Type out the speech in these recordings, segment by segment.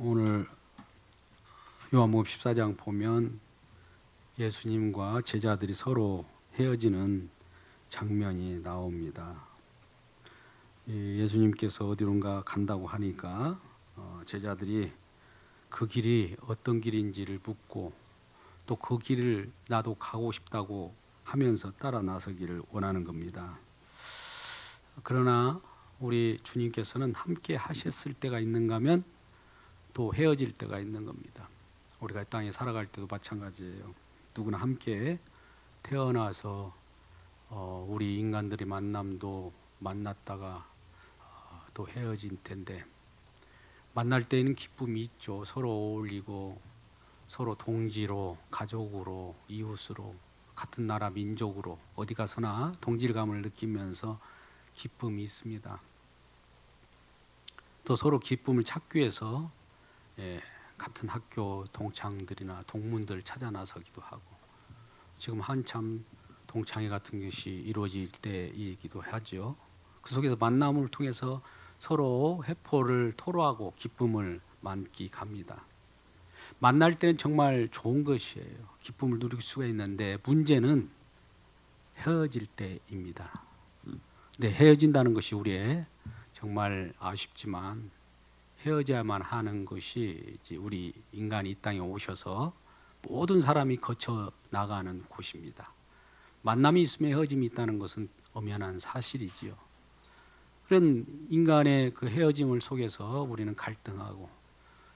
오늘 요한복음 14장 보면 예수님과 제자들이 서로 헤어지는 장면이 나옵니다. 예수님께서 어디론가 간다고 하니까 제자들이 그 길이 어떤 길인지를 묻고 또 그 길을 나도 가고 싶다고 하면서 따라 나서기를 원하는 겁니다. 그러나 우리 주님께서는 함께 하셨을 때가 있는가 하면 또 헤어질 때가 있는 겁니다. 우리가 이 땅에 살아갈 때도 마찬가지예요. 누구나 함께 태어나서 우리 인간들의 만남도 만났다가 또 헤어진 텐데, 만날 때에는 기쁨이 있죠. 서로 어울리고 서로 동지로, 가족으로, 이웃으로, 같은 나라 민족으로 어디 가서나 동질감을 느끼면서 기쁨이 있습니다. 또 서로 기쁨을 찾기 위해서 같은 학교 동창들이나 동문들 찾아 나서기도 하고, 지금 한참 동창회 같은 것이 이루어질 때이기도 하죠. 그 속에서 만남을 통해서 서로 회포를 토로하고 기쁨을 만끽합니다. 만날 때는 정말 좋은 것이에요. 기쁨을 누릴 수가 있는데 문제는 헤어질 때입니다. 네, 헤어진다는 것이 우리의 정말 아쉽지만 헤어져야만 하는 것이 이제 우리 인간이 이 땅에 오셔서 모든 사람이 거쳐 나가는 곳입니다. 만남이 있으면 헤어짐이 있다는 것은 엄연한 사실이지요. 그런 인간의 그 헤어짐을 속에서 우리는 갈등하고,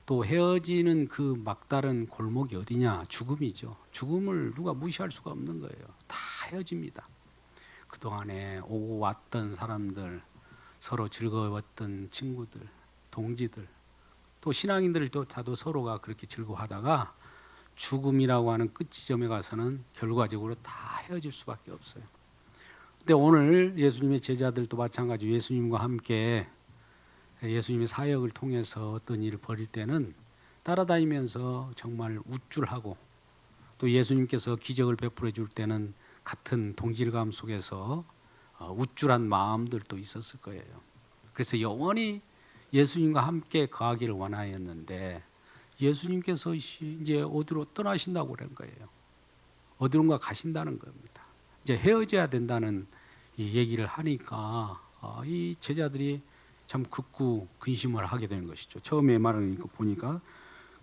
또 헤어지는 그 막다른 골목이 어디냐? 죽음이죠. 죽음을 누가 무시할 수가 없는 거예요. 다 헤어집니다. 그동안에 오고 왔던 사람들, 서로 즐거웠던 친구들, 동지들, 또 신앙인들도 다도 서로가 그렇게 즐거워하다가 죽음이라고 하는 끝 지점에 가서는 결과적으로 다 헤어질 수밖에 없어요. 근데 오늘 예수님의 제자들도 마찬가지, 예수님과 함께 예수님의 사역을 통해서 어떤 일을 벌일 때는 따라다니면서 정말 우쭐하고, 또 예수님께서 기적을 베풀어 줄 때는 같은 동질감 속에서 우쭐한 마음들도 있었을 거예요. 그래서 영원히 예수님과 함께 거하기를 원하였는데 예수님께서 이제 어디로 떠나신다고 그런 거예요. 어디론가 가신다는 겁니다. 이제 헤어져야 된다는 이 얘기를 하니까 이 제자들이 참 극구 근심을 하게 되는 것이죠. 처음에 말을 보니까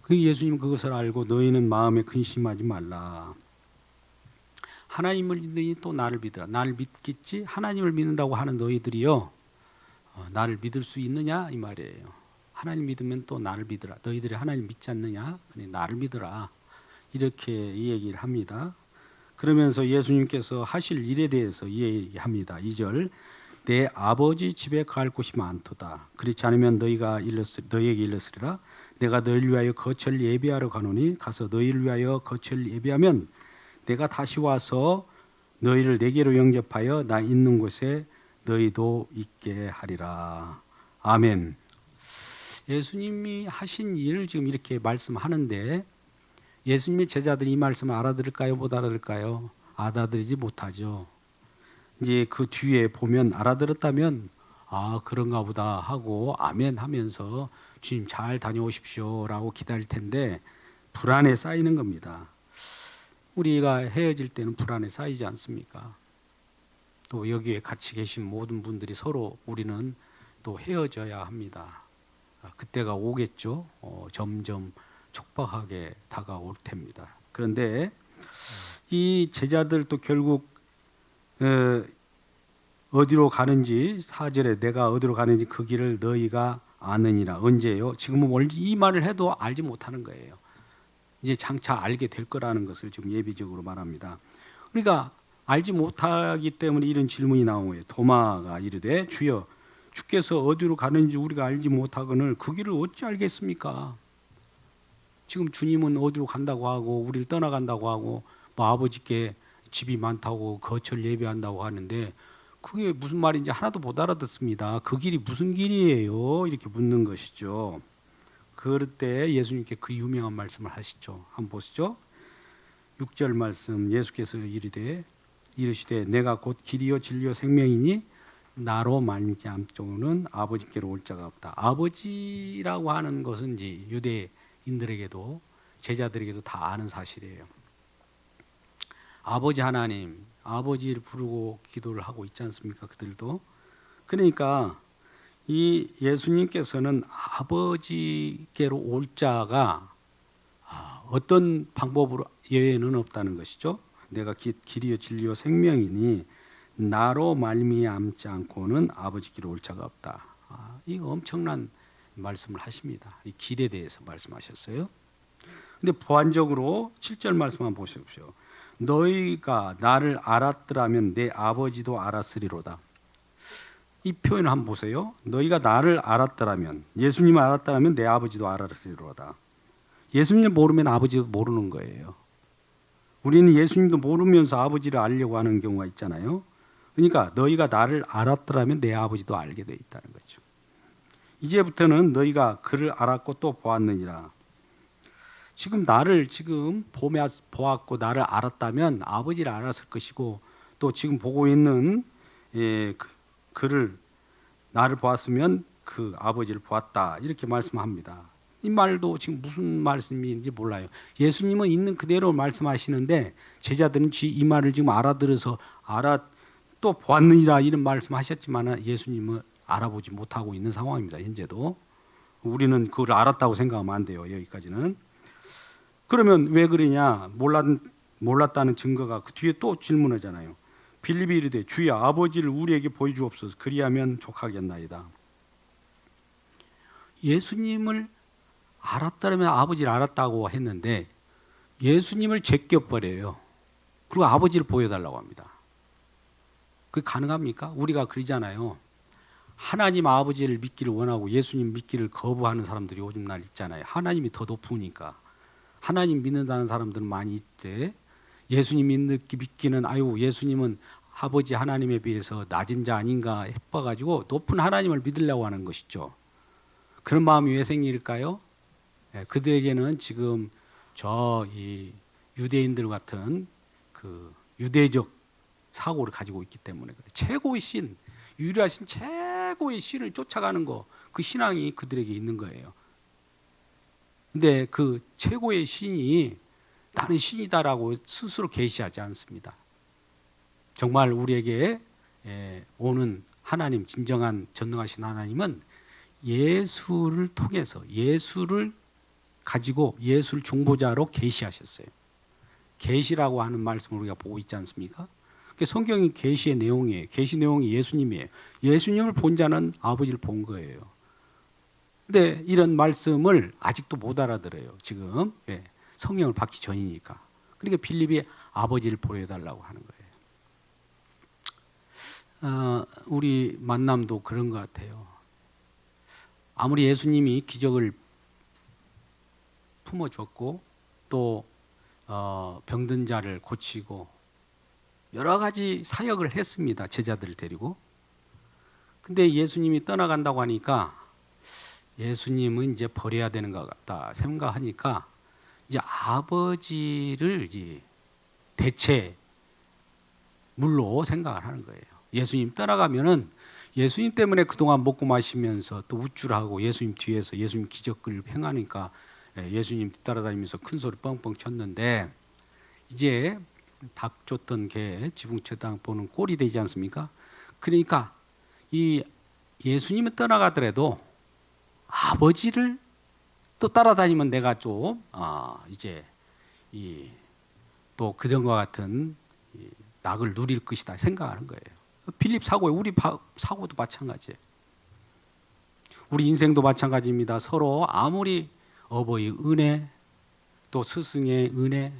그 예수님 그것을 알고 너희는 마음에 근심하지 말라. 하나님을 믿으니 또 나를 믿으라. 나를 믿겠지? 하나님을 믿는다고 하는 너희들이요, 나를 믿을 수 있느냐 이 말이에요. 하나님 믿으면 또 나를 믿으라. 너희들이 하나님 믿지 않느냐? 그래 나를 믿으라. 이렇게 이 얘기를 합니다. 그러면서 예수님께서 하실 일에 대해서 이 얘기합니다. 2절, 내 아버지 집에 갈 곳이 많도다. 그렇지 않으면 너희에게 일렀으리라. 내가 너희를 위하여 거처를 예비하러 가노니 가서 너희를 위하여 거처를 예비하면 내가 다시 와서 너희를 내게로 영접하여 나 있는 곳에 너희도 있게 하리라. 아멘. 예수님이 하신 일을 지금 이렇게 말씀하는데 예수님의 제자들이 이 말씀을 알아들을까요? 못 알아들을까요? 알아들이지 못하죠. 이제 그 뒤에 보면 알아들었다면 그런가 보다 하고 아멘 하면서 주님 잘 다녀오십시오 라고 기다릴 텐데 불안에 쌓이는 겁니다. 우리가 헤어질 때는 불안에 쌓이지 않습니까? 또 여기에 같이 계신 모든 분들이 서로 우리는 또 헤어져야 합니다. 그때가 오겠죠. 점점 촉박하게 다가올 텐니다. 그런데 이 제자들도 결국 어디로 가는지, 4절에 내가 어디로 가는지 그 길을 너희가 아느니라. 언제요? 지금은 이 말을 해도 알지 못하는 거예요. 이제 장차 알게 될 거라는 것을 지금 예비적으로 말합니다. 그러니까 알지 못하기 때문에 이런 질문이 나온 거예요. 도마가 이르되 주여 주께서 어디로 가는지 우리가 알지 못하거늘 그 길을 어찌 알겠습니까? 지금 주님은 어디로 간다고 하고 우리를 떠나간다고 하고 뭐 아버지께 집이 많다고 거처를 예비한다고 하는데 그게 무슨 말인지 하나도 못 알아듣습니다. 그 길이 무슨 길이에요? 이렇게 묻는 것이죠. 그럴 때 예수님께 그 유명한 말씀을 하시죠. 한번 보시죠. 6절 말씀, 예수께서 이르시되 내가 곧 길이요 진리요 생명이니 나로 말미암고는 아버지께로 올 자가 없다. 아버지라고 하는 것은 이제 유대인들에게도 제자들에게도 다 아는 사실이에요. 아버지 하나님, 아버지를 부르고 기도를 하고 있지 않습니까? 그들도. 그러니까 이 예수님께서는 아버지께로 올 자가 어떤 방법으로 예외는 없다는 것이죠. 내가 길이요 진리요 생명이니 나로 말미암지 않고는 아버지께로 올 자가 없다. 이거 엄청난 말씀을 하십니다. 이 길에 대해서 말씀하셨어요. 근데 보완적으로 7절 말씀 한번 보십시오. 너희가 나를 알았더라면 내 아버지도 알았으리로다. 이 표현을 한번 보세요. 너희가 나를 알았더라면, 예수님을 알았더라면 내 아버지도 알았으리로다. 예수님을 모르면 아버지도 모르는 거예요. 우리는 예수님도 모르면서 아버지를 알려고 하는 경우가 있잖아요. 그러니까 너희가 나를 알았더라면 내 아버지도 알게 돼 있다는 거죠. 이제부터는 너희가 그를 알았고 또 보았느니라. 지금 나를 보았고 나를 알았다면 아버지를 알았을 것이고, 또 지금 보고 있는 그를 나를 보았으면 그 아버지를 보았다, 이렇게 말씀합니다. 이 말도 지금 무슨 말씀인지 몰라요. 예수님은 있는 그대로 말씀하시는데 제자들은 이 말을 지금 알아들어서 또 보았느니라 이런 말씀하셨지만 예수님은 알아보지 못하고 있는 상황입니다. 현재도. 우리는 그걸 알았다고 생각하면 안 돼요. 여기까지는. 그러면 왜 그러냐? 몰랐다는 증거가 그 뒤에 또 질문하잖아요. 빌립이 이르되 주여 아버지를 우리에게 보여주옵소서. 그리하면 족하겠나이다. 예수님을 알았다면 아버지를 알았다고 했는데 예수님을 제껴버려요. 그리고 아버지를 보여달라고 합니다. 그게 가능합니까? 우리가 그러잖아요. 하나님 아버지를 믿기를 원하고 예수님 믿기를 거부하는 사람들이 요즘 날 있잖아요. 하나님이 더 높으니까. 하나님 믿는다는 사람들은 많이 있대. 예수님 믿기는 예수님은 아버지 하나님에 비해서 낮은 자 아닌가 해봐가지고 높은 하나님을 믿으려고 하는 것이죠. 그런 마음이 왜 생길까요? 그들에게는 지금 이 유대인들 같은 그 유대적 사고를 가지고 있기 때문에 그래요. 최고의 신, 유일하신 최고의 신을 쫓아가는 거, 그 신앙이 그들에게 있는 거예요. 근데 그 최고의 신이 나는 신이다라고 스스로 계시하지 않습니다. 정말 우리에게 오는 하나님, 진정한 전능하신 하나님은 예수를 통해서 예수를 가지고 예수를 중보자로 계시하셨어요. 계시라고 하는 말씀을 우리가 보고 있지 않습니까? 성경이 계시의 내용이에요. 계시 내용이 예수님이에요. 예수님을 본 자는 아버지를 본 거예요. 근데 이런 말씀을 아직도 못 알아들어요. 지금 성령을 받기 전이니까. 그러니까 빌립이 아버지를 보여달라고 하는 거예요. 우리 만남도 그런 것 같아요. 아무리 예수님이 기적을 품어줬고 또 병든 자를 고치고 여러 가지 사역을 했습니다. 제자들을 데리고. 근데 예수님이 떠나간다고 하니까 예수님은 이제 버려야 되는 것 같다 생각하니까 이제 아버지를 이제 대체 물로 생각을 하는 거예요. 예수님 떠나가면은 예수님 때문에 그동안 먹고 마시면서 또 우쭐하고 예수님 뒤에서 예수님 기적을 행하니까 예수님 뒤따라다니면서 큰 소리 뻥뻥 쳤는데 이제 닭 쫓던 개 지붕 쳐다 보는 꼴이 되지 않습니까? 그러니까 이 예수님은 떠나가더라도 아버지를 또 따라다니면 내가 좀 이제 또 그전과 같은 낙을 누릴 것이다 생각하는 거예요. 빌립 사고에 우리 사고도 마찬가지예요. 우리 인생도 마찬가지입니다. 서로 아무리 어버이의 은혜 또 스승의 은혜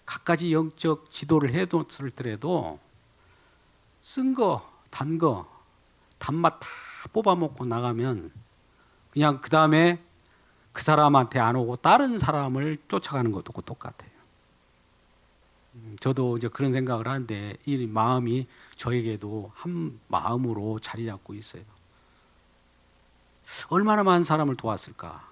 갖가지 영적 지도를 해뒀더라도 쓴 거, 단 거, 단맛 다 뽑아먹고 나가면 그냥 그 다음에 그 사람한테 안 오고 다른 사람을 쫓아가는 것도 똑같아요. 저도 이제 그런 생각을 하는데 이 마음이 저에게도 한 마음으로 자리 잡고 있어요. 얼마나 많은 사람을 도왔을까?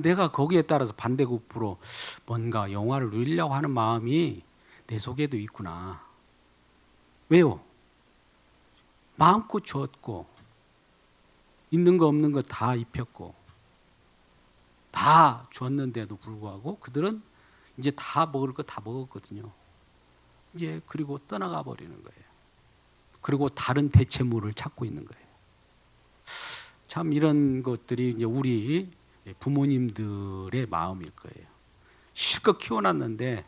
내가 거기에 따라서 반대급부로 뭔가 영화를 누리려고 하는 마음이 내 속에도 있구나. 왜요? 마음껏 주었고 있는 거 없는 거 다 입혔고 다 줬는데도 불구하고 그들은 이제 다 먹을 거 다 먹었거든요. 이제 그리고 떠나가 버리는 거예요. 그리고 다른 대체물을 찾고 있는 거예요. 참 이런 것들이 이제 우리 부모님들의 마음일 거예요. 실컷 키워놨는데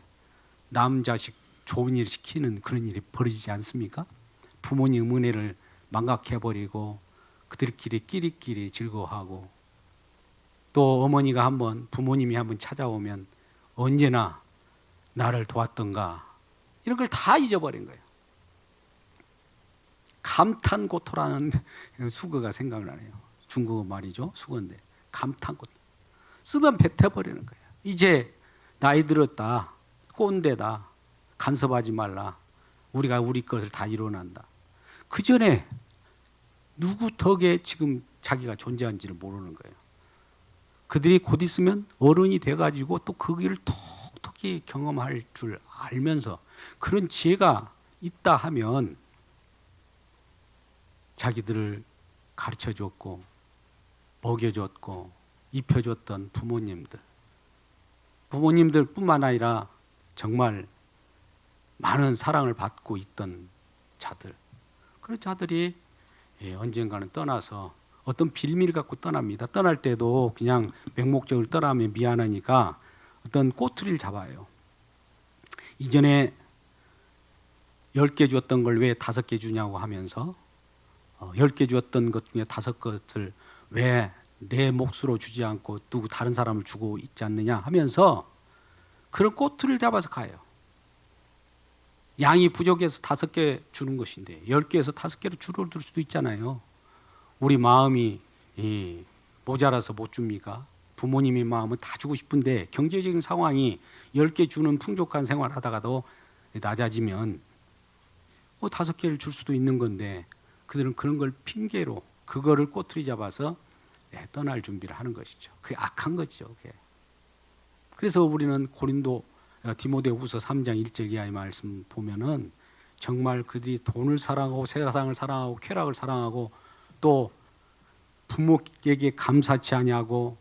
남 자식 좋은 일 시키는 그런 일이 벌어지지 않습니까? 부모님 은혜를 망각해버리고 그들끼리 끼리끼리 즐거워하고 또 어머니가 한번 부모님이 한번 찾아오면 언제나 나를 도왔던가 이런 걸 다 잊어버린 거예요. 감탄고토라는 수거가 생각나네요. 중국어 말이죠. 수거인데 감탄고토 쓰면 뱉어버리는 거예요. 이제 나이 들었다, 꼰대다, 간섭하지 말라, 우리가 우리 것을 다 이뤄낸다. 그 전에 누구 덕에 지금 자기가 존재한지를 모르는 거예요. 그들이 곧 있으면 어른이 돼가지고 또 그 길을 톡톡히 경험할 줄 알면서 그런 지혜가 있다 하면 자기들을 가르쳐줬고 먹여줬고 입혀줬던 부모님들 뿐만 아니라 정말 많은 사랑을 받고 있던 자들, 그런 자들이 언젠가는 떠나서 어떤 빌미를 갖고 떠납니다. 떠날 때도 그냥 맹목적으로 떠나면 미안하니까 어떤 꼬투리를 잡아요. 이전에 10개 주었던 걸 왜 5개 주냐고 하면서 10개 주었던 것 중에 5것을 왜 내 몫으로 주지 않고 누구 다른 사람을 주고 있지 않느냐 하면서 그런 꼬투리를 잡아서 가요. 양이 부족해서 5개 주는 것인데 10개에서 5개로 줄어들 수도 있잖아요. 우리 마음이 모자라서 못 줍니까? 부모님의 마음은 다 주고 싶은데 경제적인 상황이 10개 주는 풍족한 생활을 하다가도 낮아지면 5개를 줄 수도 있는 건데 그들은 그런 걸 핑계로 그거를 꼬투리 잡아서 떠날 준비를 하는 것이죠. 그게 악한 거죠. 그게. 그래서 우리는 디모데후서 3장 1절 이하의 말씀 보면은 정말 그들이 돈을 사랑하고 세상을 사랑하고 쾌락을 사랑하고 또 부모에게 감사치 아니하고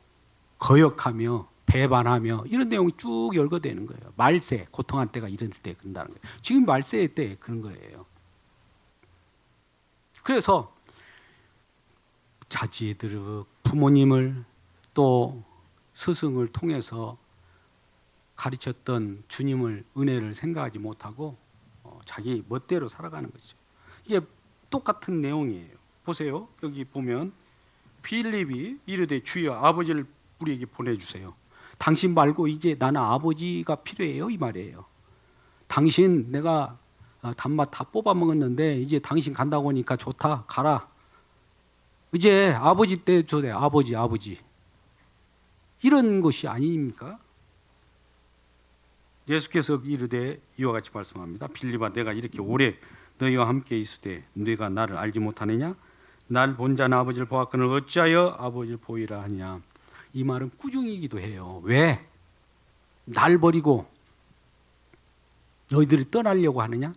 거역하며 배반하며 이런 내용이 쭉 열거되는 거예요. 말세, 고통한 때가 이럴 때 그런다는 거예요. 지금 말세의 때 그런 거예요. 그래서 자지드륵 부모님을 또 스승을 통해서 가르쳤던 주님을 은혜를 생각하지 못하고 자기 멋대로 살아가는 것이죠. 이게 똑같은 내용이에요. 보세요. 여기 보면 빌립이 이르되 주여 아버지를 우리에게 보내주세요. 당신 말고 이제 나는 아버지가 필요해요 이 말이에요. 당신 내가 단맛 다 뽑아 먹었는데 이제 당신 간다고 하니까 좋다 가라. 이제 아버지 때 줘대. 아버지 이런 것이 아닙니까? 예수께서 이르되 이와 같이 말씀합니다. 빌립아 내가 이렇게 오래 너희와 함께 있으되 너희가 나를 알지 못하느냐? 날 본 자는 아버지를 보았거늘 어찌하여 아버지를 보이라 하냐? 이 말은 꾸중이기도 해요. 왜? 날 버리고 너희들이 떠나려고 하느냐?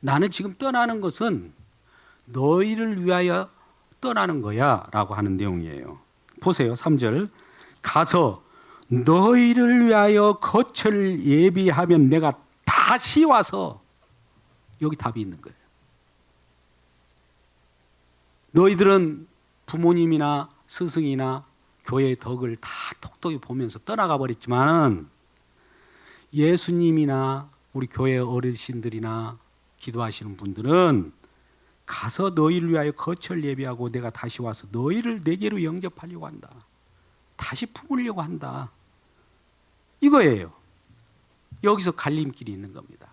나는 지금 떠나는 것은 너희를 위하여 떠나는 거야 라고 하는 내용이에요. 보세요. 3절 가서 너희를 위하여 거처를 예비하면 내가 다시 와서 여기 답이 있는 거예요. 너희들은 부모님이나 스승이나 교회의 덕을 다 톡톡히 보면서 떠나가 버렸지만 예수님이나 우리 교회 어르신들이나 기도하시는 분들은 가서 너희를 위하여 거처를 예비하고 내가 다시 와서 너희를 내게로 영접하려고 한다. 다시 품으려고 한다. 이거예요. 여기서 갈림길이 있는 겁니다.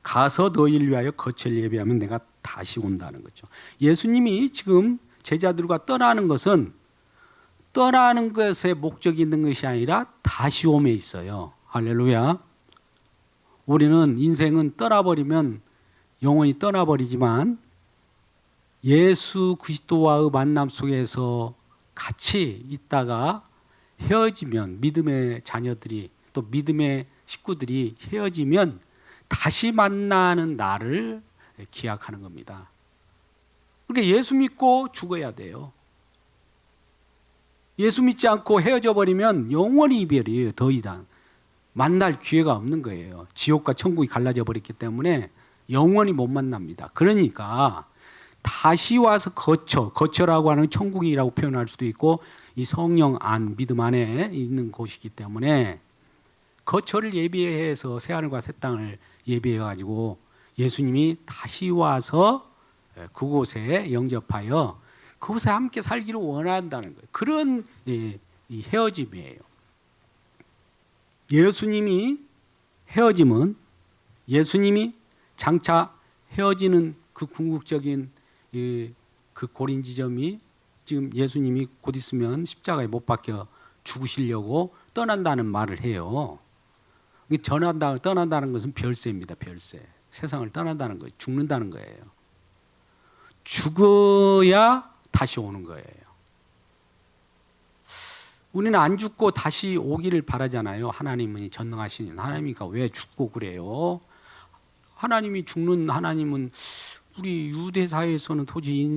가서 너희를 위하여 거처를 예비하면 내가 다시 온다는 거죠. 예수님이 지금 제자들과 떠나는 것은 떠나는 것에 목적이 있는 것이 아니라 다시 옴에 있어요. 할렐루야. 우리는 인생은 떠나버리면 영원히 떠나버리지만 예수 그리스도와의 만남 속에서 같이 있다가 헤어지면 믿음의 자녀들이 또 믿음의 식구들이 헤어지면 다시 만나는 날을 기약하는 겁니다. 그러니까 예수 믿고 죽어야 돼요. 예수 믿지 않고 헤어져 버리면 영원히 이별이에요. 더 이상 만날 기회가 없는 거예요. 지옥과 천국이 갈라져 버렸기 때문에 영원히 못 만납니다. 그러니까 다시 와서 거처라고 하는 천국이라고 표현할 수도 있고, 이 성령 안, 믿음 안에 있는 곳이기 때문에 거처를 예비해서 새하늘과 새 땅을 예비해 가지고 예수님이 다시 와서 그곳에 영접하여 그곳에 함께 살기를 원한다는 거예요. 그런 이 헤어짐이에요. 예수님이 장차 헤어지는 그 궁극적인 그 고린 지점이, 지금 예수님이 곧 있으면 십자가에 못 박혀 죽으시려고 떠난다는 말을 해요. 떠난다는 것은 별세입니다. 별세. 세상을 떠난다는 거예요. 죽는다는 거예요. 죽어야 다시 오는 거예요. 우리는 안 죽고 다시 오기를 바라잖아요. 하나님은 전능하신 하나님이니까 왜 죽고 그래요? 하나님이 죽는 하나님은 우리 유대 사회에서는 도저히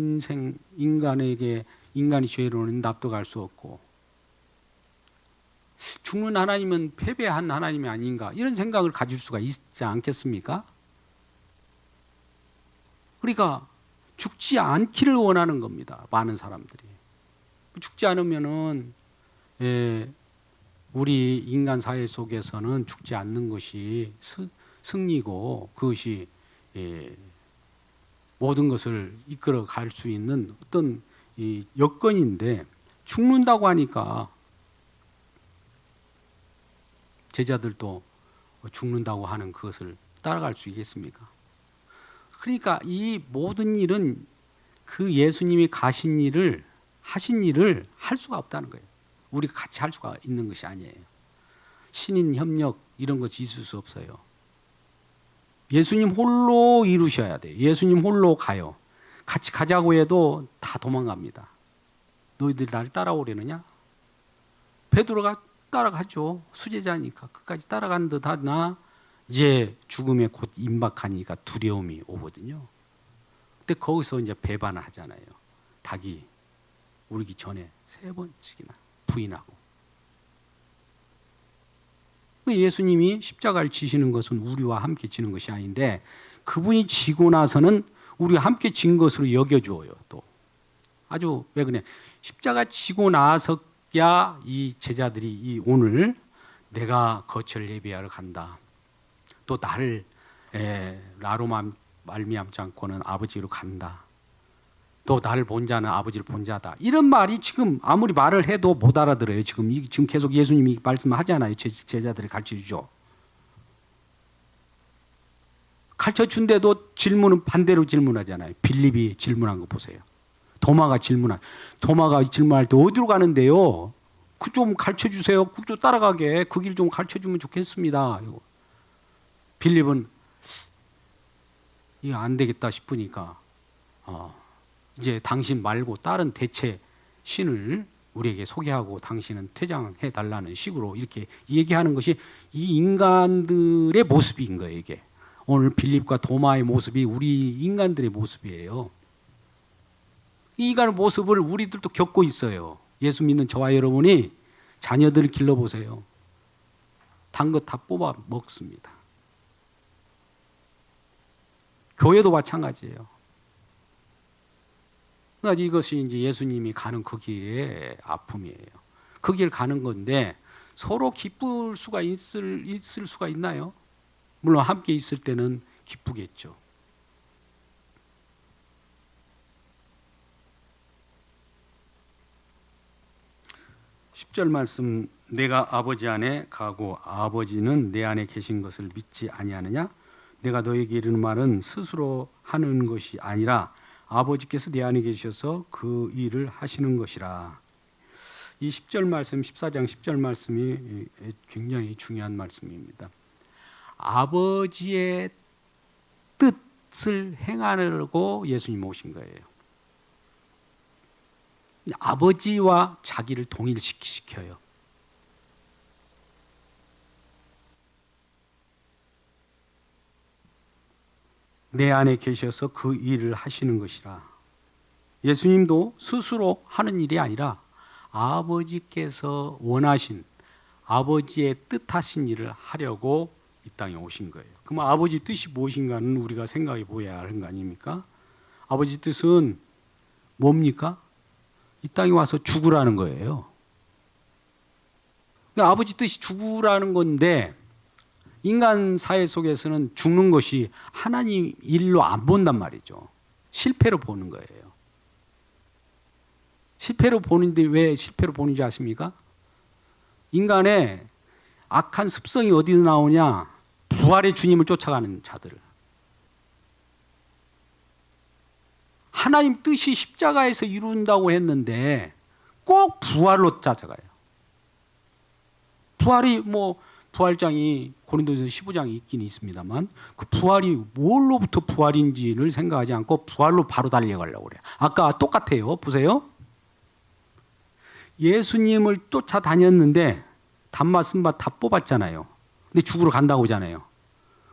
인간이 죄로는 납득할 수 없고, 죽는 하나님은 패배한 하나님이 아닌가, 이런 생각을 가질 수가 있지 않겠습니까? 그러니까 죽지 않기를 원하는 겁니다. 많은 사람들이. 죽지 않으면은 우리 인간 사회 속에서는 죽지 않는 것이 승리고, 그것이 모든 것을 이끌어 갈 수 있는 어떤 이 여건인데, 죽는다고 하니까 제자들도 죽는다고 하는 그것을 따라갈 수 있겠습니까? 그러니까 이 모든 일은 그 예수님이 하신 일을 할 수가 없다는 거예요. 우리가 같이 할 수가 있는 것이 아니에요. 신인 협력 이런 것이 있을 수 없어요. 예수님 홀로 이루셔야 돼요. 예수님 홀로 가요. 같이 가자고 해도 다 도망갑니다. 너희들 나를 따라오려느냐? 베드로가 따라가죠. 수제자니까 끝까지 따라간 듯 하나 이제 죽음에 곧 임박하니까 두려움이 오거든요. 근데 거기서 이제 배반을 하잖아요. 닭이 울기 전에 3번씩이나 부인하고. 예수님이 십자가를 지시는 것은 우리와 함께 지는 것이 아닌데, 그분이 지고 나서는 우리와 함께 진 것으로 여겨주어요. 또 아주 왜 그래? 십자가 지고 나서야 이 제자들이 오늘 내가 거처를 예비하러 간다. 또 나로만 말미암지 않고는 아버지로 간다. 또 나를 본 자는 아버지를 본 자다. 이런 말이 지금 아무리 말을 해도 못 알아들어요. 지금 계속 예수님이 말씀하잖아요. 제자들을 가르쳐주죠. 가르쳐준데도 질문은 반대로 질문하잖아요. 빌립이 질문한 거 보세요. 도마가 질문할 때 어디로 가는데요? 그 좀 가르쳐주세요. 그 따라가게. 그 길 좀 가르쳐주면 좋겠습니다. 빌립은 이거 안 되겠다 싶으니까 이제 당신 말고 다른 대체 신을 우리에게 소개하고 당신은 퇴장해 달라는 식으로 이렇게 얘기하는 것이 이 인간들의 모습인 거예요. 이게 오늘 빌립과 도마의 모습이 우리 인간들의 모습이에요. 이 인간의 모습을 우리들도 겪고 있어요. 예수 믿는 저와 여러분이 자녀들을 길러보세요. 단 것 다 뽑아 먹습니다. 교회도 마찬가지예요. 그러니까 이것이 이제 예수님이 가는 그 길의 아픔이에요. 그 길 가는 건데 서로 기쁠 수가 있을 수가 있나요? 물론 함께 있을 때는 기쁘겠죠. (10절) 말씀, 내가 아버지 안에 가고 아버지는 내 안에 계신 것을 믿지 아니하느냐? 내가 너에게 이르는 말은 스스로 하는 것이 아니라 아버지께서 내 안에 계셔서 그 일을 하시는 것이라. 이 10절 말씀, 14장 10절 말씀이 굉장히 중요한 말씀입니다. 아버지의 뜻을 행하려고 예수님 오신 거예요. 아버지와 자기를 동일시켜요. 내 안에 계셔서 그 일을 하시는 것이라. 예수님도 스스로 하는 일이 아니라 아버지께서 원하신, 아버지의 뜻하신 일을 하려고 이 땅에 오신 거예요. 그럼 아버지 뜻이 무엇인가는 우리가 생각해 보아야 하는 거 아닙니까? 아버지 뜻은 뭡니까? 이 땅에 와서 죽으라는 거예요. 그러니까 아버지 뜻이 죽으라는 건데, 인간 사회 속에서는 죽는 것이 하나님 일로 안 본단 말이죠. 실패로 보는 거예요. 실패로 보는데 왜 실패로 보는지 아십니까? 인간의 악한 습성이 어디서 나오냐? 부활의 주님을 쫓아가는 자들. 하나님 뜻이 십자가에서 이룬다고 했는데 꼭 부활로 찾아가요. 부활이 부활장이 고린도전서 15장에 있긴 있습니다만 그 부활이 뭘로부터 부활인지를 생각하지 않고 부활로 바로 달려가려고 그래요. 아까 똑같아요. 보세요. 예수님을 쫓아다녔는데 단맛 쓴맛 다 뽑았잖아요. 근데 죽으러 간다고 하잖아요.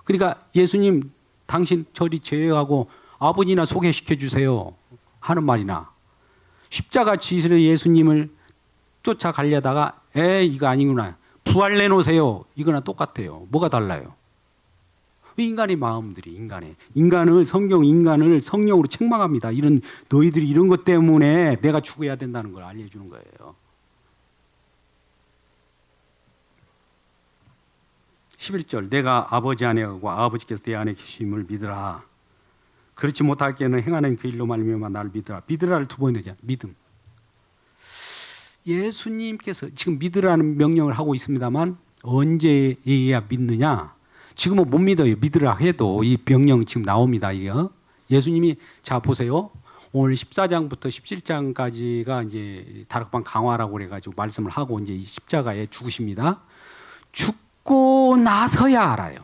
그러니까 예수님 당신 저리 제외하고 아버지나 소개시켜 주세요 하는 말이나, 십자가 지시로 예수님을 쫓아가려다가 이거 아니구나, 부활 내놓으세요, 이거나 똑같아요. 뭐가 달라요? 인간의 마음들이 인간을 성령으로 책망합니다. 너희들이 이런 것 때문에 내가 죽어야 된다는 걸 알려주는 거예요. 11절, 내가 아버지 안에 가고 아버지께서 내 안에 계심을 믿으라. 그렇지 못할 때는 행하는 그 일로 말미암아 나를 믿으라. 믿으라를 두 번 되잖아요. 믿음. 예수님께서 지금 믿으라는 명령을 하고 있습니다만 언제에야 믿느냐? 지금은 못 믿어요. 믿으라 해도 이 명령 지금 나옵니다. 이거 예수님이, 자 보세요. 오늘 14장부터 17장까지가 이제 다락방 강화라고 그래가지고 말씀을 하고 이제 이 십자가에 죽으십니다. 죽고 나서야 알아요.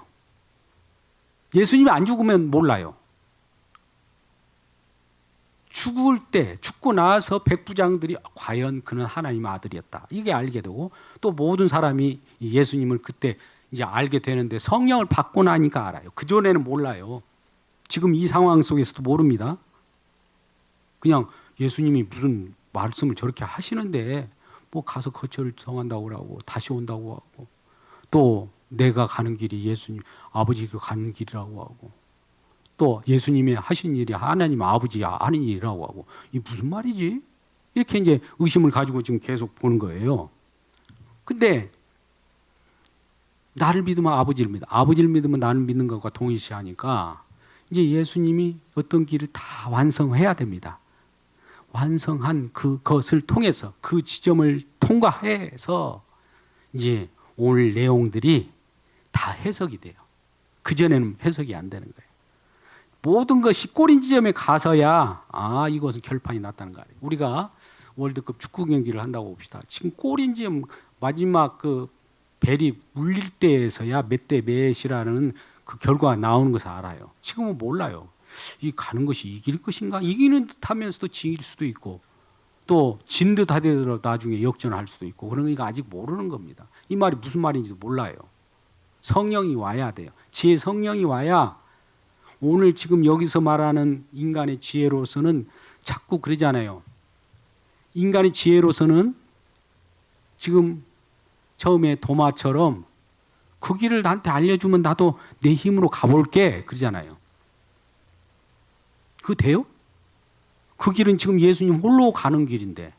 예수님이 안 죽으면 몰라요. 죽고 나서 백부장들이 과연 그는 하나님의 아들이었다, 이게 알게 되고, 또 모든 사람이 예수님을 그때 이제 알게 되는데 성령을 받고 나니까 알아요. 그전에는 몰라요. 지금 이 상황 속에서도 모릅니다. 그냥 예수님이 무슨 말씀을 저렇게 하시는데 가서 거처를 정한다고 하고 다시 온다고 하고, 또 내가 가는 길이 예수님 아버지가 가는 길이라고 하고, 또 예수님이 하신 일이 하나님 아버지가 하는 일이라고 하고, 이 무슨 말이지? 이렇게 이제 의심을 가지고 지금 계속 보는 거예요. 근데 나를 믿으면 아버지를 믿어, 아버지를 믿으면 나를 믿는 것과 동일시하니까 이제 예수님이 어떤 길을 다 완성해야 됩니다. 완성한 그것을 통해서 그 지점을 통과해서 이제 오늘 내용들이 다 해석이 돼요. 그전에는 해석이 안 되는 거예요. 모든 것이 꼬린 지점에 가서야 이것은 결판이 났다는 거 아니에요. 우리가 월드컵 축구 경기를 한다고 봅시다. 지금 꼬린 지점 마지막 그 벨이 울릴 때에서야 몇 대 몇이라는 그 결과가 나오는 것을 알아요. 지금은 몰라요. 이 가는 것이 이길 것인가? 이기는 듯하면서도 질 수도 있고, 또 진 듯 하더라도 나중에 역전할 수도 있고, 그러니까 아직 모르는 겁니다. 이 말이 무슨 말인지도 몰라요. 성령이 와야 돼요. 지혜 성령이 와야. 오늘 지금 여기서 말하는 인간의 지혜로서는 자꾸 그러잖아요. 인간의 지혜로서는 지금 처음에 도마처럼 그 길을 나한테 알려주면 나도 내 힘으로 가볼게 그러잖아요. 그거 돼요? 그 길은 지금 예수님 홀로 가는 길인데,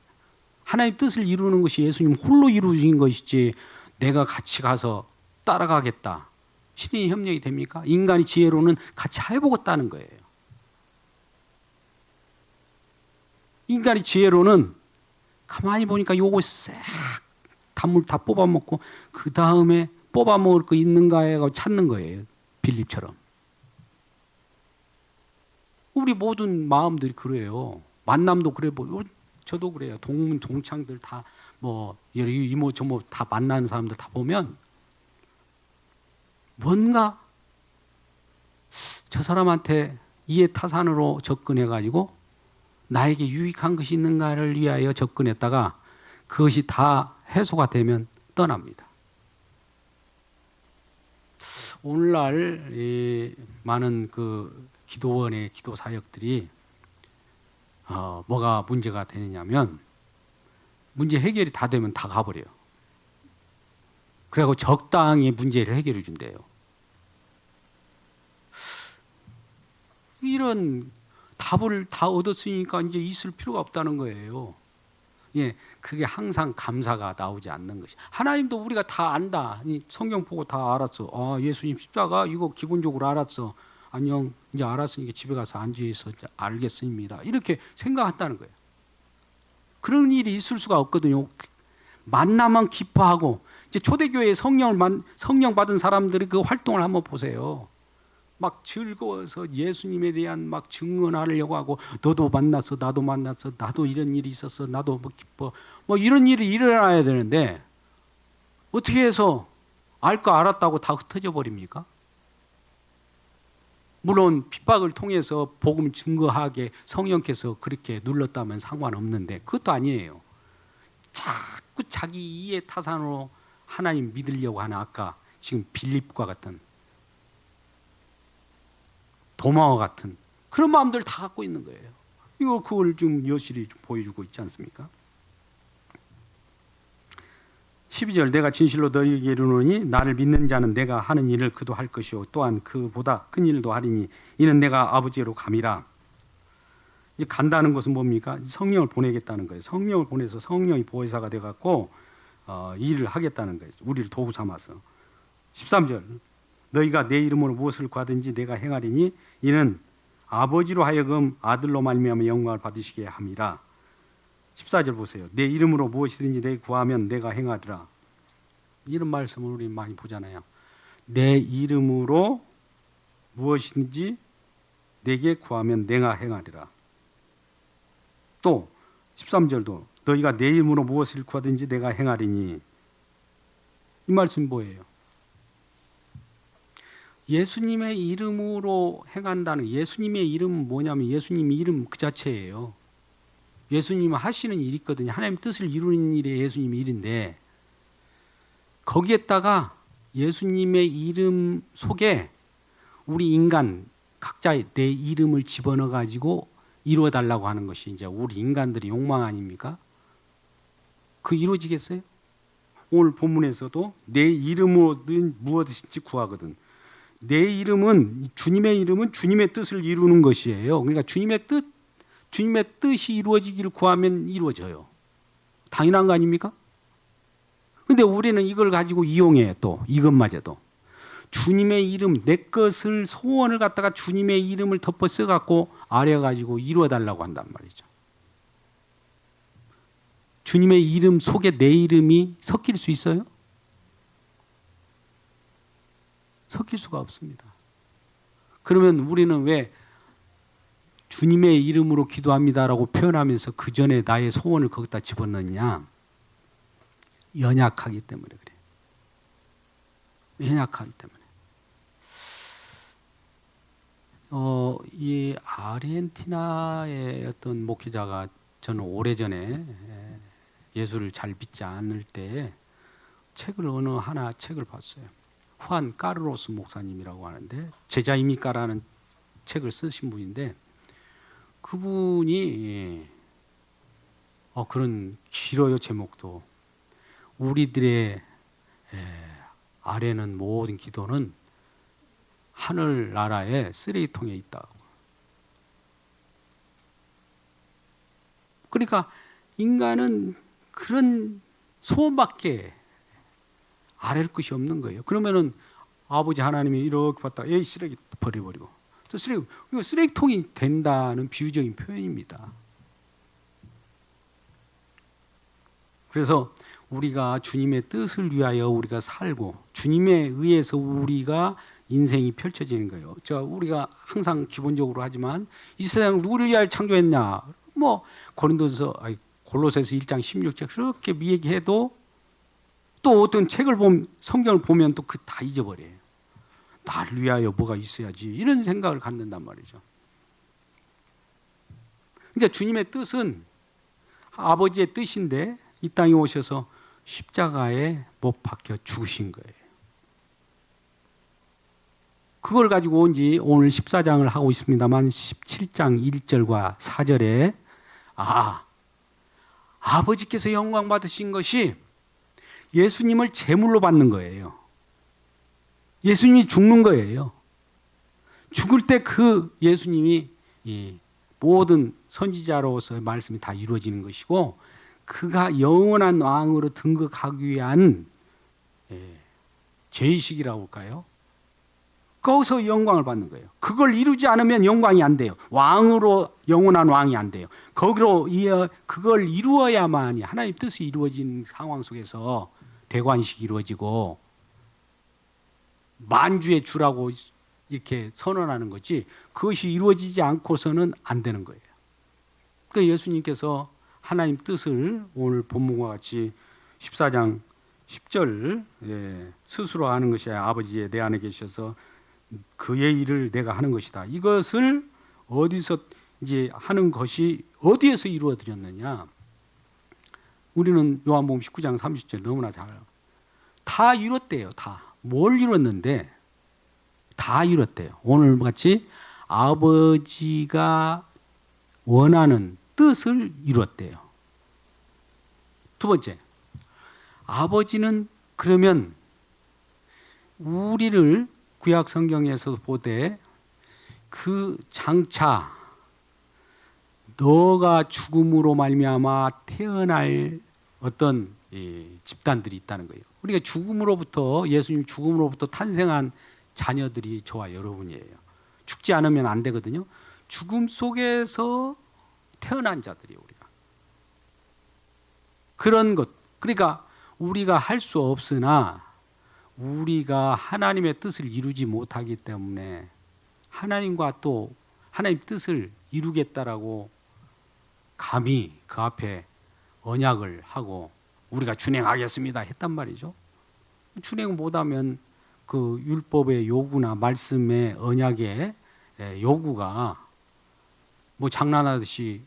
하나님 뜻을 이루는 것이 예수님 홀로 이루어진 것이지 내가 같이 가서 따라가겠다, 신인이 협력이 됩니까? 인간의 지혜로는 같이 해보겠다는 거예요. 인간의 지혜로는 가만히 보니까 요거 싹 단물 다 뽑아먹고 그 다음에 뽑아먹을 거 있는가 하고 찾는 거예요. 빌립처럼. 우리 모든 마음들이 그래요. 만남도 그래 보여. 저도 그래요. 동문 동창들 다 이모 저모 다 만나는 사람들 다 보면 뭔가 저 사람한테 이해 타산으로 접근해가지고 나에게 유익한 것이 있는가를 위하여 접근했다가 그것이 다 해소가 되면 떠납니다. 오늘날 많은 기도원의 기도 사역들이 뭐가 문제가 되느냐면 문제 해결이 다 되면 다 가버려요. 그리고 적당히 문제를 해결해 준대요. 이런 답을 다 얻었으니까 이제 있을 필요가 없다는 거예요. 예, 그게 항상 감사가 나오지 않는 것이. 하나님도 우리가 다 안다. 성경 보고 다 알았어. 아, 예수님 십자가 이거 기본적으로 알았어. 안녕, 이제 알았으니까 집에 가서 앉아 있어. 알겠습니다. 이렇게 생각한다는 거예요. 그런 일이 있을 수가 없거든요. 만나면 기뻐하고, 이제 초대교회에 성령 받은 사람들이 그 활동을 한번 보세요. 막 즐거워서 예수님에 대한 막 증언하려고 하고, 너도 만났어, 나도 만났어, 나도 이런 일이 있었어, 나도 뭐 기뻐, 뭐 이런 일이 일어나야 되는데 어떻게 해서 알 거 알았다고 다 흩어져 버립니까? 물론 핍박을 통해서 복음 증거하게 성령께서 그렇게 눌렀다면 상관없는데 그것도 아니에요. 자꾸 자기 이해 타산으로 하나님 믿으려고 하는, 아까 지금 빌립과 같은, 도마와 같은 그런 마음들 다 갖고 있는 거예요. 그걸 좀 여실히 좀 보여주고 있지 않습니까? 12절, 내가 진실로 너희에게 이르노니 나를 믿는 자는 내가 하는 일을 그도 할 것이요 또한 그보다 큰 일도 하리니 이는 내가 아버지로 감이라. 이제 간다는 것은 뭡니까? 성령을 보내겠다는 거예요. 성령을 보내서 성령이 보혜사가 돼갖고 일을 하겠다는 거예요. 우리를 도구 삼아서. 13절, 너희가 내 이름으로 무엇을 구하든지 내가 행하리니 이는 아버지로 하여금 아들로 말미암아 영광을 받으시게 함이라. 14절 보세요. 내 이름으로 무엇이든지 내가 구하면 내가 행하리라. 이런 말씀을 우리 많이 보잖아요. 내 이름으로 무엇이든지 내게 구하면 내가 행하리라. 또 13절도 너희가 내 이름으로 무엇을 구하든지 내가 행하리니. 이 말씀이 뭐예요? 예수님의 이름으로 행한다는, 예수님의 이름은 뭐냐면 예수님 이름 그 자체예요. 예수님은 하시는 일이 있거든요. 하나님 뜻을 이루는 일이 예수님의 일인데, 거기에다가 예수님의 이름 속에 우리 인간 각자의 내 이름을 집어넣어 가지고 이루어 달라고 하는 것이 이제 우리 인간들의 욕망 아닙니까? 그 이루어지겠어요? 오늘 본문에서도 내 이름으로 무엇이든지 구하거든. 내 이름은, 주님의 이름은 주님의 뜻을 이루는 것이에요. 그러니까 주님의 뜻이 이루어지기를 구하면 이루어져요. 당연한 거 아닙니까? 근데 우리는 이걸 가지고 이용해. 또 이것마저도 주님의 이름, 내 것을, 소원을 갖다가 주님의 이름을 덮어 써갖고 아려가지고 이루어 달라고 한단 말이죠. 주님의 이름 속에 내 이름이 섞일 수 있어요? 섞일 수가 없습니다. 그러면 우리는 왜 주님의 이름으로 기도합니다라고 표현하면서 그 전에 나의 소원을 거기다 집어넣느냐? 연약하기 때문에 그래요. 연약하기 때문에. 이 아르헨티나의 어떤 목회자가, 저는 오래전에 예수를 잘 믿지 않을 때 어느 하나 책을 봤어요. 후안 까르로스 목사님이라고 하는데, 제자입니까라는 책을 쓰신 분인데, 그분이 그런 길어요. 제목도. 우리들의 아래는 모든 기도는 하늘나라의 쓰레기통에 있다. 그러니까 인간은 그런 소원밖에 아랠 것이 없는 거예요. 그러면은 아버지 하나님이 이렇게 봤다, 에이 쓰레기 버려버리고, 또 쓰레기통이 된다는 비유적인 표현입니다. 그래서 우리가 주님의 뜻을 위하여 우리가 살고 주님에 의해서 우리가 인생이 펼쳐지는 거예요. 우리가 항상 기본적으로 하지만 이 세상을 누구를 위하여 창조했냐? 뭐 골로새서 1장 16절 그렇게 얘기해도 또 어떤 책을 보면, 성경을 보면 또 그 다 잊어버려요. 나를 위하여 뭐가 있어야지, 이런 생각을 갖는단 말이죠. 그러니까 주님의 뜻은 아버지의 뜻인데 이 땅에 오셔서 십자가에 못 박혀 죽으신 거예요. 그걸 가지고 이제 오늘 14장을 하고 있습니다만 17장 1절과 4절에 아버지께서 영광 받으신 것이 예수님을 제물로 받는 거예요. 예수님이 죽는 거예요. 죽을 때 그 예수님이 모든 선지자로서의 말씀이 다 이루어지는 것이고, 그가 영원한 왕으로 등극하기 위한 제의식이라고 할까요? 거기서 영광을 받는 거예요. 그걸 이루지 않으면 영광이 안 돼요. 왕으로 영원한 왕이 안 돼요. 거기로 그걸 이루어야만이 하나님 뜻이 이루어진 상황 속에서 대관식이 이루어지고 만주의 주라고 이렇게 선언하는 거지, 그것이 이루어지지 않고서는 안 되는 거예요. 그러니까 예수님께서 하나님 뜻을 오늘 본문과 같이 14장 10절 스스로 하는 것이 아버지의 내 안에 계셔서 그의 일을 내가 하는 것이다. 이것을 어디서 이제 하는 것이 어디에서 이루어드렸느냐? 우리는 요한복음 19장 30절 너무나 잘 알아요. 다 이뤘대요. 다. 뭘 이뤘는데? 다 이뤘대요. 오늘 같이 아버지가 원하는 뜻을 이뤘대요. 두 번째, 아버지는 그러면 우리를 구약 성경에서 보되 그 장차 너가 죽음으로 말미암아 태어날 어떤 집단들이 있다는 거예요. 우리가 죽음으로부터, 예수님 죽음으로부터 탄생한 자녀들이 저와 여러분이에요. 죽지 않으면 안 되거든요. 죽음 속에서 태어난 자들이에요, 우리가. 그런 것. 그러니까 우리가 할 수 없으나 우리가 하나님의 뜻을 이루지 못하기 때문에 하나님과 또 하나님 뜻을 이루겠다라고 감히 그 앞에 언약을 하고 우리가 준행하겠습니다 했단 말이죠. 준행 못하면 그 율법의 요구나 말씀의 언약의 요구가 뭐 장난하듯이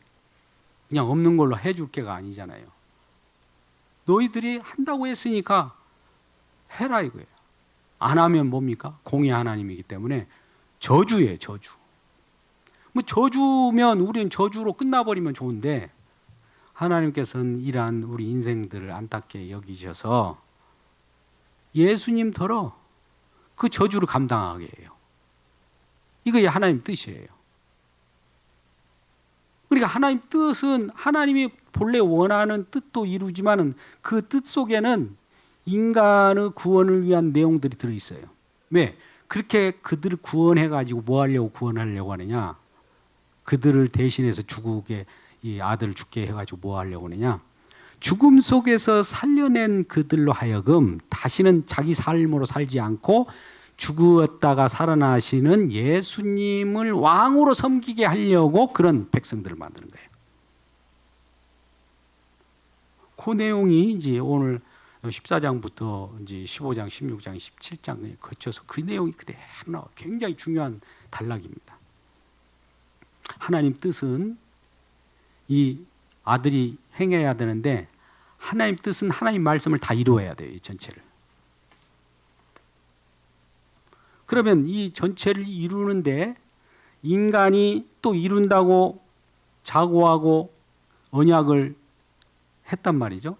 그냥 없는 걸로 해줄 게가 아니잖아요. 너희들이 한다고 했으니까 해라 이거예요. 안 하면 뭡니까? 공의 하나님이기 때문에 저주예요, 저주. 뭐 저주면 우리는 저주로 끝나버리면 좋은데 하나님께서는 이러한 우리 인생들을 안타깝게 여기셔서 예수님더러 그 저주를 감당하게 해요. 이게 하나님 뜻이에요. 그러니까 하나님 뜻은 하나님이 본래 원하는 뜻도 이루지만은 그 뜻 속에는 인간의 구원을 위한 내용들이 들어있어요. 왜? 그렇게 그들을 구원해가지고 뭐 하려고 구원하려고 하느냐? 그들을 대신해서 죽게, 이 아들을 죽게 해가지고 뭐 하려고 하느냐? 죽음 속에서 살려낸 그들로 하여금 다시는 자기 삶으로 살지 않고 죽었다가 살아나시는 예수님을 왕으로 섬기게 하려고 그런 백성들을 만드는 거예요. 그 내용이 이제 오늘 14장부터 이제 15장, 16장, 17장에 거쳐서 그 내용이 그대로 나와. 굉장히 중요한 단락입니다. 하나님 뜻은 이 아들이 행해야 되는데 하나님 뜻은 하나님 말씀을 다 이루어야 돼요. 이 전체를. 그러면 이 전체를 이루는데 인간이 또 이룬다고 자고하고 언약을 했단 말이죠.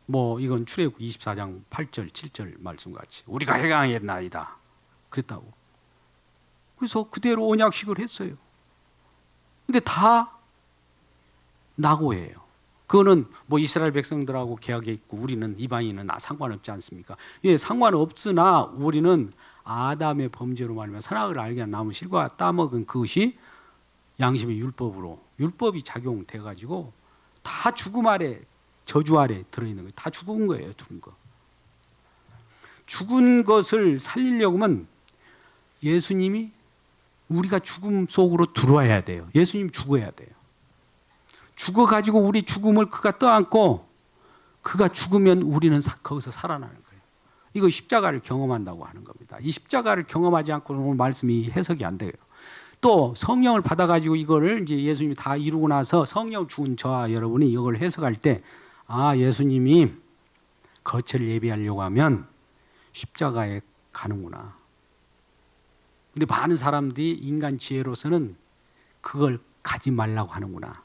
뭐 이건 출애굽 24장 8절 7절 말씀같이 우리가 행하겠나이다 그랬다고. 그래서 그대로 언약식을 했어요. 근데 다 낙오예요. 그거는 뭐 이스라엘 백성들하고 계약에 있고 우리는 이방인은 상관없지 않습니까? 예, 상관없으나 우리는 아담의 범죄로 말하면 선악을 알게 한 나무 실과 따먹은 그것이 양심의 율법으로 율법이 작용돼 가지고 다 죽음 아래 저주 아래 들어있는 거예요. 다 죽은 거예요. 죽은 거. 죽은 것을 살리려고 하면 예수님이 우리가 죽음 속으로 들어와야 돼요. 예수님 죽어야 돼요. 죽어가지고 우리 죽음을 그가 떠안고 그가 죽으면 우리는 거기서 살아나는 거예요. 이거 십자가를 경험한다고 하는 겁니다. 이 십자가를 경험하지 않고는 오늘 말씀이 해석이 안 돼요. 또 성령을 받아가지고 이거를 이제 예수님이 다 이루고 나서 성령 죽은 저와 여러분이 이걸 해석할 때 예수님이 거처를 예비하려고 하면 십자가에 가는구나. 근데 많은 사람들이 인간 지혜로서는 그걸 가지 말라고 하는구나.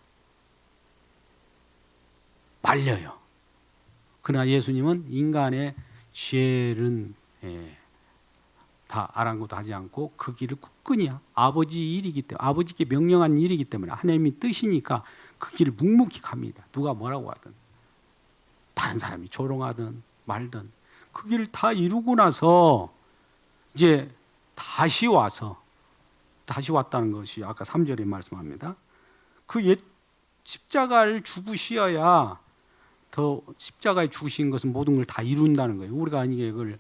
말려요. 그러나 예수님은 인간의 지혜는 다 아랑곳 하지 않고 그 길을 굳건히 아버지 일이기 때문에, 아버지께 명령한 일이기 때문에, 하나님의 뜻이니까 그 길을 묵묵히 갑니다. 누가 뭐라고 하든, 다른 사람이 조롱하든 말든 그 길을 다 이루고 나서 이제 다시 왔다는 것이 아까 3절에 말씀합니다. 그 옛 십자가를 죽으시어야, 더 십자가에 죽으신 것은 모든 걸 다 이룬다는 거예요. 우리가 이게 그걸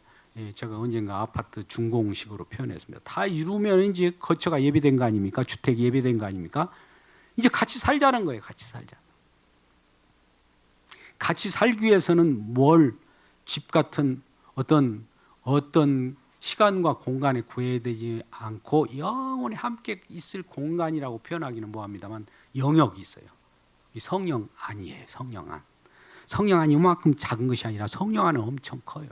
제가 언젠가 아파트 준공식으로 표현했습니다. 다 이루면 이제 거처가 예비된 거 아닙니까? 주택이 예비된 거 아닙니까? 이제 같이 살자는 거예요. 같이 살자. 같이 살기 위해서는 집 같은 어떤 시간과 공간에 구애되지 않고 영원히 함께 있을 공간이라고 표현하기는 뭐합니다만 영역이 있어요. 이 성령 안이에요. 성령 안. 성령 안이 이만큼 작은 것이 아니라 성령 안은 엄청 커요.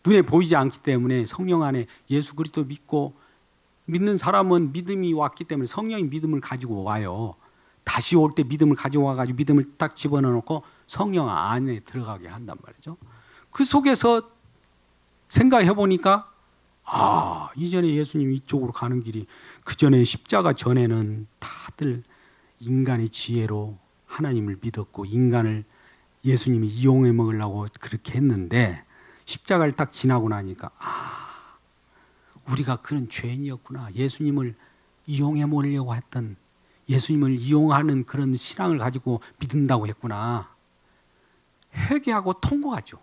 눈에 보이지 않기 때문에 성령 안에 예수 그리스도 믿는 사람은 믿음이 왔기 때문에 성령이 믿음을 가지고 와요. 다시 올 때 믿음을 가지고 와가지고 믿음을 딱 집어넣고 성령 안에 들어가게 한단 말이죠. 그 속에서 생각해 보니까 이전에 예수님이 이쪽으로 가는 길이, 그 전에 십자가 전에는 다들 인간의 지혜로 하나님을 믿었고 인간을 예수님이 이용해 먹으려고 그렇게 했는데, 십자가를 딱 지나고 나니까 우리가 그런 죄인이었구나. 예수님을 이용해 먹으려고 했던, 예수님을 이용하는 그런 신앙을 가지고 믿는다고 했구나. 회개하고 통곡하죠.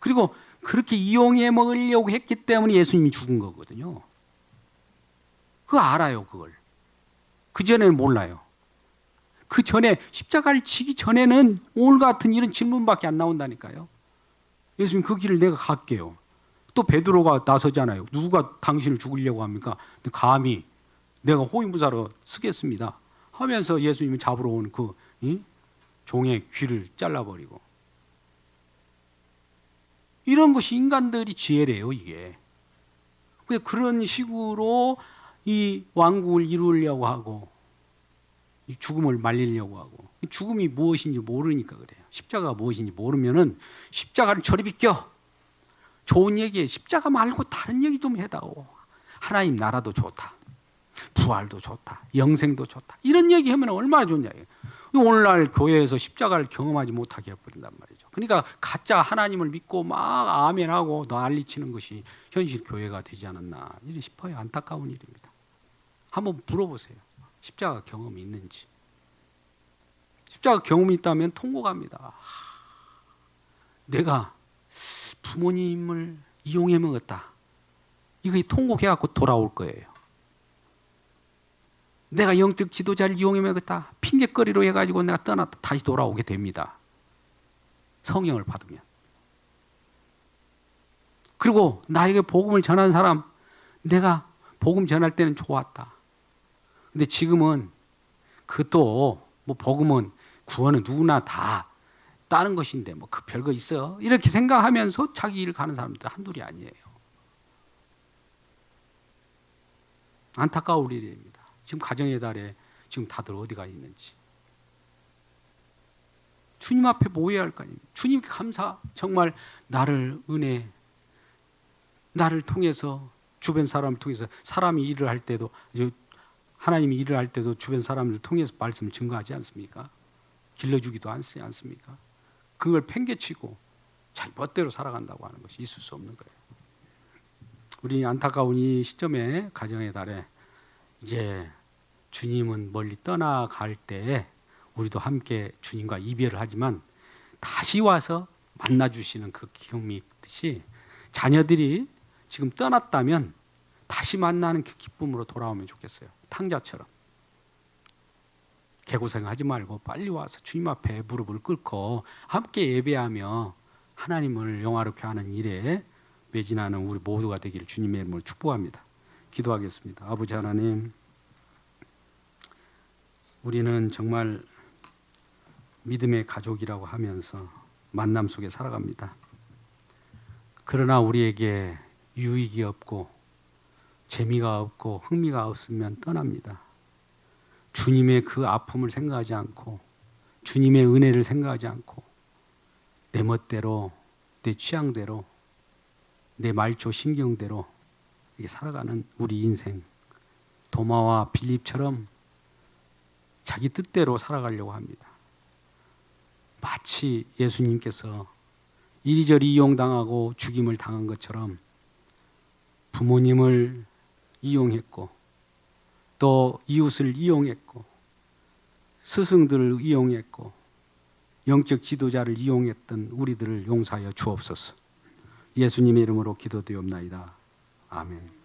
그리고 그렇게 이용해 먹으려고 했기 때문에 예수님이 죽은 거거든요. 그거 알아요, 그걸. 그 전에는 몰라요. 그 전에 십자가를 지기 전에는 오늘 같은 이런 질문밖에 안 나온다니까요. 예수님, 그 길을 내가 갈게요. 또 베드로가 나서잖아요. 누가 당신을 죽이려고 합니까? 감히 내가 호위무사로 쓰겠습니다 하면서 예수님을 잡으러 온 그 종의 귀를 잘라버리고. 이런 것이 인간들이 지혜래요, 이게. 그런 식으로 이 왕국을 이루려고 하고 이 죽음을 말리려고 하고, 죽음이 무엇인지 모르니까 그래요. 십자가가 무엇인지 모르면은 십자가를 저리 비껴. 좋은 얘기에 십자가 말고 다른 얘기 좀 해다오. 하나님 나라도 좋다, 부활도 좋다, 영생도 좋다, 이런 얘기하면 얼마나 좋냐. 오늘날 교회에서 십자가를 경험하지 못하게 해버린단 말이죠. 그러니까 가짜 하나님을 믿고 막 아멘하고 난리치는 것이 현실 교회가 되지 않았나 이래 싶어요. 안타까운 일입니다. 한번 물어보세요. 십자가 경험이 있는지. 십자가 경험이 있다면 통곡합니다. 내가 부모님을 이용해 먹었다. 이거 통곡해갖고 돌아올 거예요. 내가 영적 지도자를 이용해 먹었다. 핑계거리로 해가지고 내가 떠났다. 다시 돌아오게 됩니다. 성령을 받으면. 그리고 나에게 복음을 전한 사람, 내가 복음 전할 때는 좋았다. 근데 지금은 그것도 뭐 복음은 구원은 누구나 다 따는 것인데 뭐 그 별거 있어. 이렇게 생각하면서 자기 일 가는 사람들 한둘이 아니에요. 안타까울 일입니다. 지금 가정의 달에 지금 다들 어디가 있는지. 주님 앞에 모여야 할 거 아닙니까? 주님께 감사. 정말 나를 나를 통해서, 주변 사람을 통해서, 사람이 일을 할 때도, 하나님이 일을 할 때도 주변 사람을 통해서 말씀을 증거하지 않습니까? 길러주기도 않습니까? 그걸 팽개치고 자기 멋대로 살아간다고 하는 것이 있을 수 없는 거예요. 우리 안타까운 이 시점에, 가정의 달에 이제 주님은 멀리 떠나갈 때 우리도 함께 주님과 이별을 하지만 다시 와서 만나주시는 그 기쁨이 있듯이, 자녀들이 지금 떠났다면 다시 만나는 그 기쁨으로 돌아오면 좋겠어요. 탕자처럼 개고생하지 말고 빨리 와서 주님 앞에 무릎을 꿇고 함께 예배하며 하나님을 영화롭게 하는 일에 매진하는 우리 모두가 되기를 주님의 이름으로 축복합니다. 기도하겠습니다. 아버지 하나님, 우리는 정말 믿음의 가족이라고 하면서 만남 속에 살아갑니다. 그러나 우리에게 유익이 없고 재미가 없고 흥미가 없으면 떠납니다. 주님의 그 아픔을 생각하지 않고 주님의 은혜를 생각하지 않고 내 멋대로 내 취향대로 내 말초 신경대로 살아가는 우리 인생, 도마와 빌립처럼 자기 뜻대로 살아가려고 합니다. 마치 예수님께서 이리저리 이용당하고 죽임을 당한 것처럼 부모님을 이용했고 또 이웃을 이용했고 스승들을 이용했고 영적 지도자를 이용했던 우리들을 용서하여 주옵소서. 예수님의 이름으로 기도드리옵나이다. 아멘.